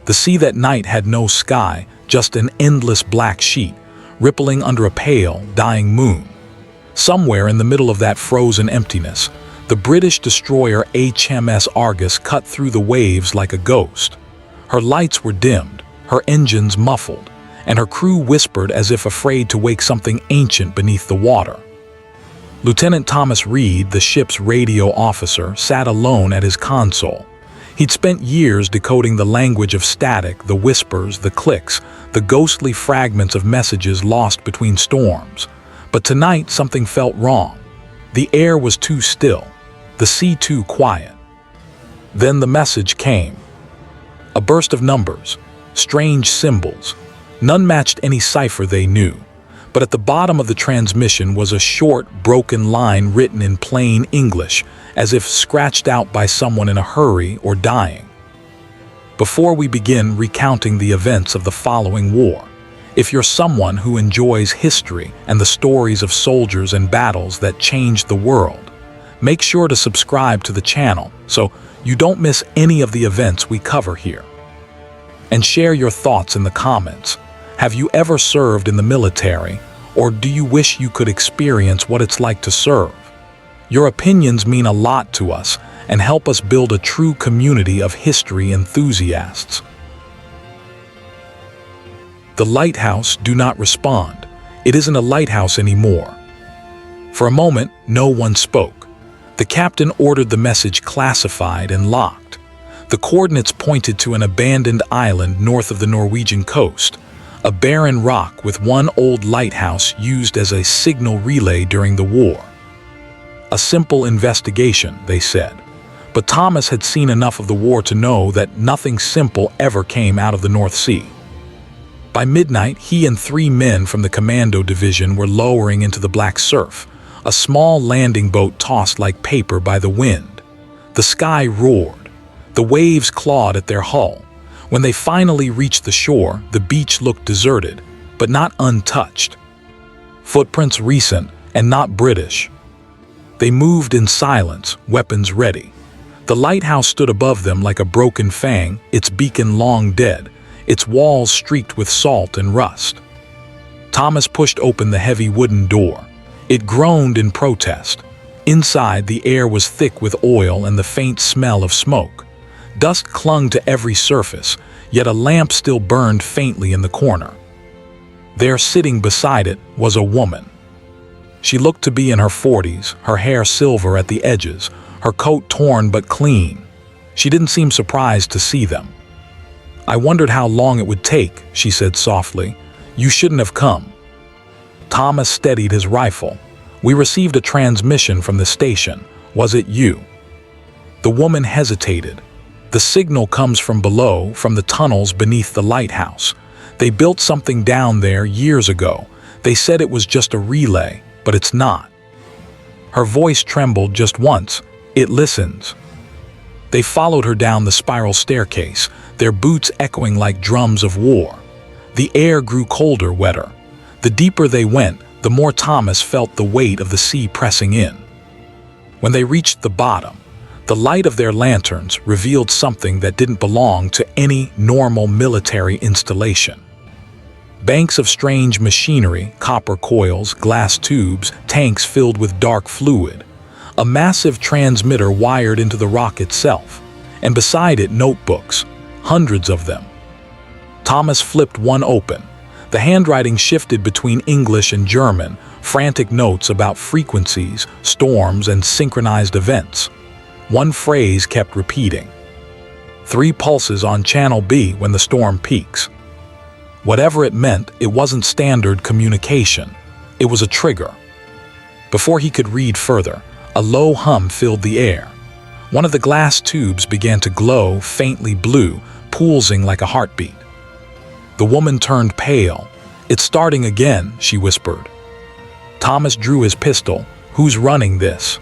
The sea that night had no sky, just an endless black sheet, rippling under a pale, dying moon. Somewhere in the middle of that frozen emptiness, the British destroyer HMS Argus cut through the waves like a ghost. Her lights were dimmed, her engines muffled, and her crew whispered as if afraid to wake something ancient beneath the water. Lieutenant Thomas Reed, the ship's radio officer, sat alone at his console. He'd spent years decoding the language of static, the whispers, the clicks, the ghostly fragments of messages lost between storms. But tonight something felt wrong. The air was too still, the sea too quiet. Then the message came. A burst of numbers, strange symbols. None matched any cipher they knew. But at the bottom of the transmission was a short, broken line written in plain English, as if scratched out by someone in a hurry or dying. Before we begin recounting the events of the following war, if you're someone who enjoys history and the stories of soldiers and battles that changed the world, make sure to subscribe to the channel so you don't miss any of the events we cover here. And share your thoughts in the comments. Have you ever served in the military, or do you wish you could experience what it's like to serve? Your opinions mean a lot to us and help us build a true community of history enthusiasts. The Lighthouse do not respond. It isn't a lighthouse anymore. For a moment, no one spoke. The captain ordered the message classified and locked. The coordinates pointed to an abandoned island north of the Norwegian coast, a barren rock with one old lighthouse used as a signal relay during the war. A simple investigation, they said. But Thomas had seen enough of the war to know that nothing simple ever came out of the North Sea. By midnight, he and 3 men from the commando division were lowering into the black surf, a small landing boat tossed like paper by the wind. The sky roared. The waves clawed at their hull. When they finally reached the shore, the beach looked deserted, but not untouched. Footprints recent and not British. They moved in silence, weapons ready. The lighthouse stood above them like a broken fang, its beacon long dead, its walls streaked with salt and rust. Thomas pushed open the heavy wooden door. It groaned in protest. Inside, the air was thick with oil and the faint smell of smoke. Dust clung to every surface, yet a lamp still burned faintly in the corner. There, sitting beside it, was a woman. She looked to be in her 40s, her hair silver at the edges, her coat torn but clean. She didn't seem surprised to see them. "I wondered how long it would take," she said softly. "You shouldn't have come." Thomas steadied his rifle. "We received a transmission from the station. Was it you?" The woman hesitated. "The signal comes from below, from the tunnels beneath the lighthouse. They built something down there years ago. They said it was just a relay, but it's not." Her voice trembled just once. "It listens." They followed her down the spiral staircase, their boots echoing like drums of war. The air grew colder, wetter. The deeper they went, the more Thomas felt the weight of the sea pressing in. When they reached the bottom, the light of their lanterns revealed something that didn't belong to any normal military installation. Banks of strange machinery, copper coils, glass tubes, tanks filled with dark fluid. A massive transmitter wired into the rock itself, and beside it notebooks, hundreds of them. Thomas flipped one open. The handwriting shifted between English and German, frantic notes about frequencies, storms, and synchronized events. One phrase kept repeating. 3 pulses on Channel B when the storm peaks. Whatever it meant, it wasn't standard communication. It was a trigger. Before he could read further, a low hum filled the air. One of the glass tubes began to glow, faintly blue, pulsing like a heartbeat. The woman turned pale. "It's starting again," she whispered. Thomas drew his pistol. "Who's running this?"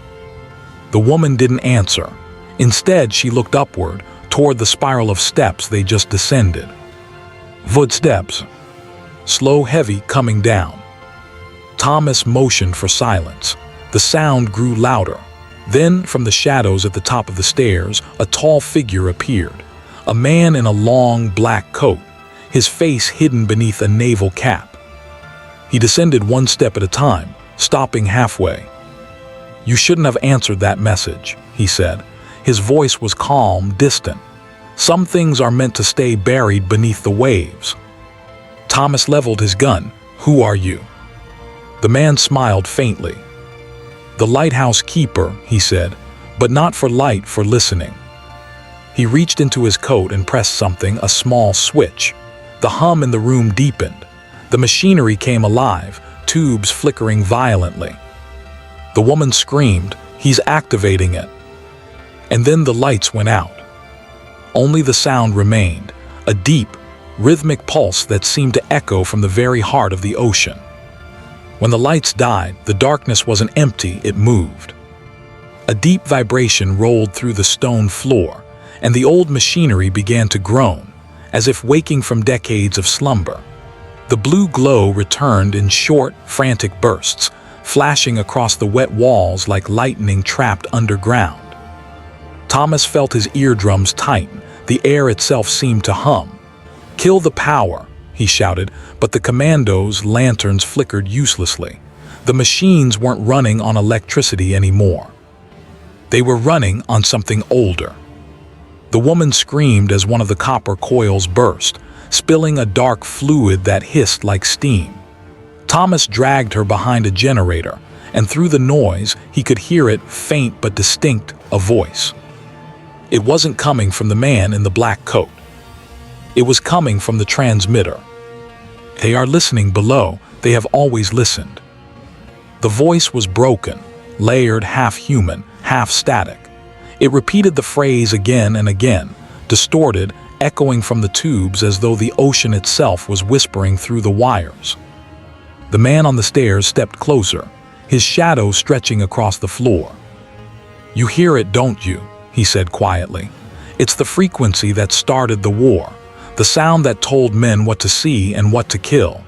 The woman didn't answer. Instead, she looked upward, toward the spiral of steps they just descended. Footsteps. Slow, heavy, coming down. Thomas motioned for silence. The sound grew louder. Then, from the shadows at the top of the stairs, a tall figure appeared. A man in a long black coat, his face hidden beneath a naval cap. He descended one step at a time, stopping halfway. "You shouldn't have answered that message," he said. His voice was calm, distant. "Some things are meant to stay buried beneath the waves." Thomas leveled his gun. "Who are you?" The man smiled faintly. "The lighthouse keeper," he said, "but not for light, for listening." He reached into his coat and pressed something, a small switch. The hum in the room deepened. The machinery came alive, tubes flickering violently. The woman screamed, "He's activating it." And then the lights went out. Only the sound remained, a deep, rhythmic pulse that seemed to echo from the very heart of the ocean. When the lights died, the darkness wasn't empty, it moved. A deep vibration rolled through the stone floor, and the old machinery began to groan, as if waking from decades of slumber. The blue glow returned in short, frantic bursts, flashing across the wet walls like lightning trapped underground. Thomas felt his eardrums tighten, the air itself seemed to hum. "Kill the power," he shouted, but the commandos' lanterns flickered uselessly. The machines weren't running on electricity anymore. They were running on something older. The woman screamed as one of the copper coils burst, spilling a dark fluid that hissed like steam. Thomas dragged her behind a generator, and through the noise, he could hear it, faint but distinct, a voice. It wasn't coming from the man in the black coat. It was coming from the transmitter. "They are listening below. They have always listened." The voice was broken, layered, half human, half static. It repeated the phrase again and again, distorted, echoing from the tubes as though the ocean itself was whispering through the wires. The man on the stairs stepped closer, his shadow stretching across the floor. "You hear it, don't you?" he said quietly. "It's the frequency that started the war, the sound that told men what to see and what to kill."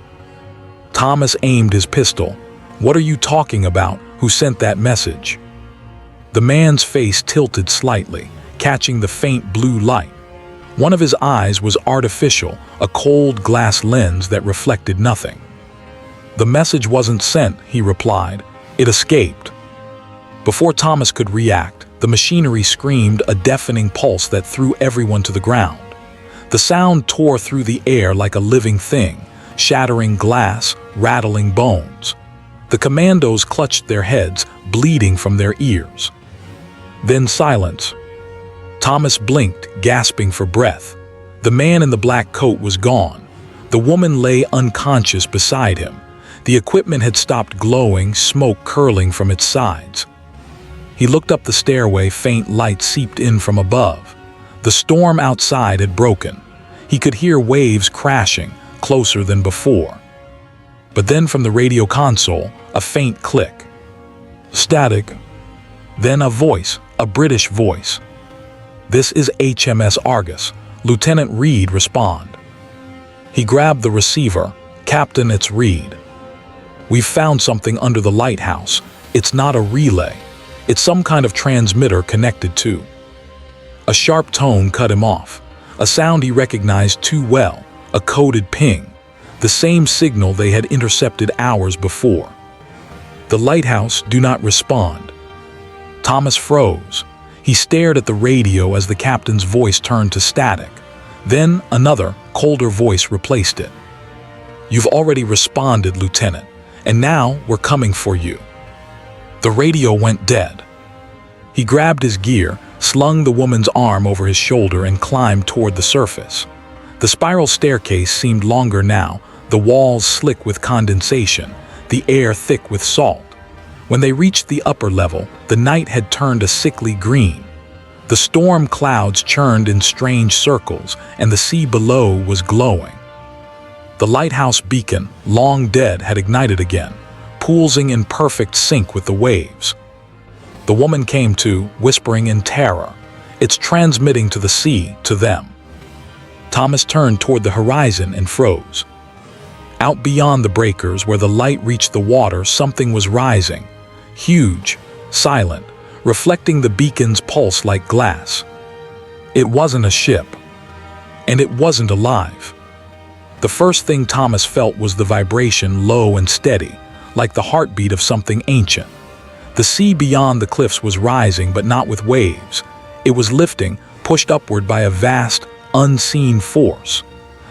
Thomas aimed his pistol. "What are you talking about? Who sent that message?" The man's face tilted slightly, catching the faint blue light. One of his eyes was artificial, a cold glass lens that reflected nothing. "The message wasn't sent," he replied. "It escaped." Before Thomas could react, the machinery screamed, a deafening pulse that threw everyone to the ground. The sound tore through the air like a living thing, shattering glass, rattling bones. The commandos clutched their heads, bleeding from their ears. Then silence. Thomas blinked, gasping for breath. The man in the black coat was gone. The woman lay unconscious beside him. The equipment had stopped glowing, smoke curling from its sides. He looked up the stairway, faint light seeped in from above. The storm outside had broken. He could hear waves crashing, closer than before. But then from the radio console, a faint click. Static. Then a voice, a British voice. "This is HMS Argus. Lieutenant Reed, respond." He grabbed the receiver. "Captain, it's Reed. We've found something under the lighthouse. It's not a relay. It's some kind of transmitter connected to." A sharp tone cut him off. A sound he recognized too well, a coded ping. The same signal they had intercepted hours before. "The lighthouse, do not respond." Thomas froze. He stared at the radio as the captain's voice turned to static. Then another, colder voice replaced it. "You've already responded, Lieutenant, and now we're coming for you." The radio went dead. He grabbed his gear, slung the woman's arm over his shoulder and climbed toward the surface. The spiral staircase seemed longer now, the walls slick with condensation, the air thick with salt. When they reached the upper level, the night had turned a sickly green. The storm clouds churned in strange circles, and the sea below was glowing. The lighthouse beacon, long dead, had ignited again, pulsing in perfect sync with the waves. The woman came to, whispering in terror. "It's transmitting to the sea, to them." Thomas turned toward the horizon and froze. Out beyond the breakers, where the light reached the water, something was rising. Huge, silent, reflecting the beacon's pulse like glass. It wasn't a ship. And it wasn't alive. The first thing Thomas felt was the vibration, low and steady, like the heartbeat of something ancient. The sea beyond the cliffs was rising, but not with waves. It was lifting, pushed upward by a vast, unseen force.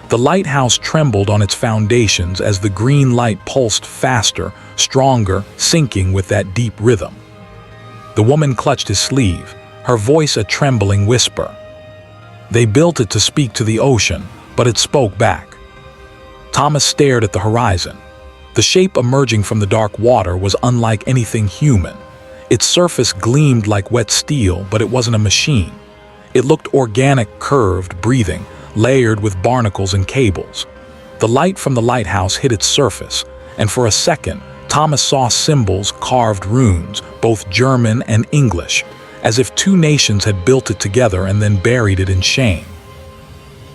The lighthouse trembled on its foundations as the green light pulsed faster, stronger, sinking with that deep rhythm. The woman clutched his sleeve, her voice a trembling whisper. They built it to speak to the ocean, but it spoke back. Thomas stared at the horizon. The shape emerging from the dark water was unlike anything human. Its surface gleamed like wet steel, but it wasn't a machine. It looked organic, curved, breathing, layered with barnacles and cables. The light from the lighthouse hit its surface, and for a second, Thomas saw symbols, carved runes, both German and English, as if two nations had built it together and then buried it in shame.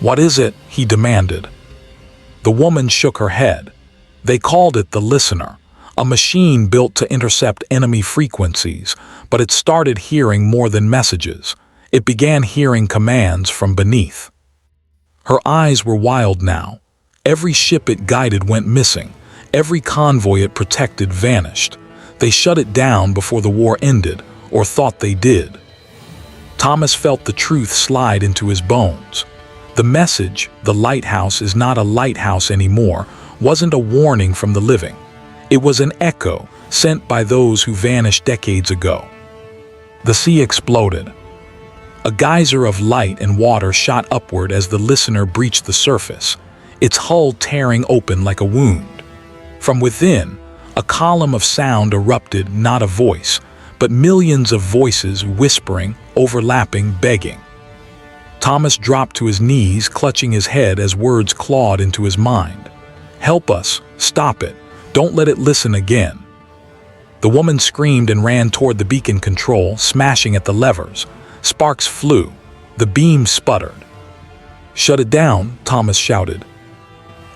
"What is it?" he demanded. The woman shook her head. They called it the Listener, a machine built to intercept enemy frequencies, but it started hearing more than messages. It began hearing commands from beneath. Her eyes were wild now. Every ship it guided went missing. Every convoy it protected vanished. They shut it down before the war ended, or thought they did. Thomas felt the truth slide into his bones. The message, "The lighthouse is not a lighthouse anymore," wasn't a warning from the living. It was an echo sent by those who vanished decades ago. The sea exploded. A geyser of light and water shot upward as the Listener breached the surface, its hull tearing open like a wound. From within, a column of sound erupted, not a voice, but millions of voices whispering, overlapping, begging. Thomas dropped to his knees, clutching his head as words clawed into his mind. "Help us! Stop it! Don't let it listen again!" The woman screamed and ran toward the beacon control, smashing at the levers. Sparks flew. The beam sputtered. "Shut it down," Thomas shouted.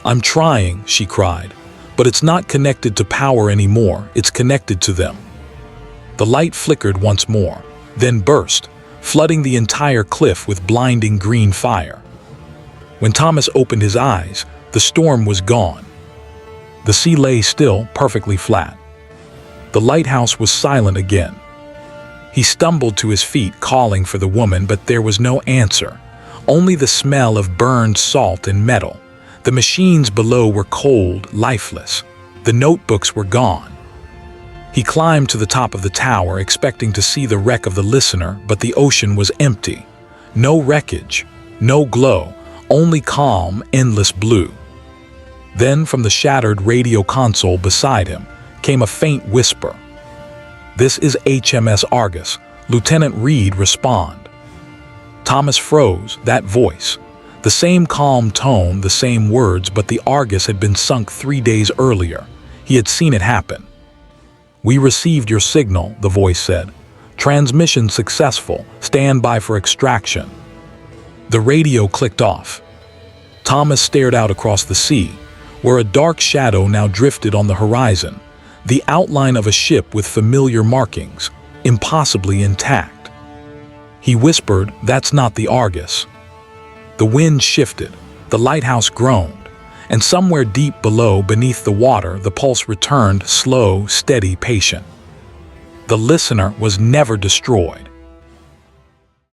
"I'm trying," she cried, "but it's not connected to power anymore, it's connected to them." The light flickered once more, then burst, flooding the entire cliff with blinding green fire. When Thomas opened his eyes, the storm was gone. The sea lay still, perfectly flat. The lighthouse was silent again. He stumbled to his feet, calling for the woman, but there was no answer. Only the smell of burned salt and metal. The machines below were cold, lifeless. The notebooks were gone. He climbed to the top of the tower, expecting to see the wreck of the Listener, but the ocean was empty. No wreckage, no glow, only calm, endless blue. Then, from the shattered radio console beside him, came a faint whisper. "This is HMS Argus. Lieutenant Reed, respond." Thomas froze, that voice. The same calm tone, the same words, but the Argus had been sunk 3 days earlier. He had seen it happen. "We received your signal," the voice said. "Transmission successful. Stand by for extraction." The radio clicked off. Thomas stared out across the sea, where a dark shadow now drifted on the horizon. The outline of a ship with familiar markings, impossibly intact. He whispered, "That's not the Argus." The wind shifted, the lighthouse groaned, and somewhere deep below, beneath the water, the pulse returned, slow, steady, patient. The Listener was never destroyed.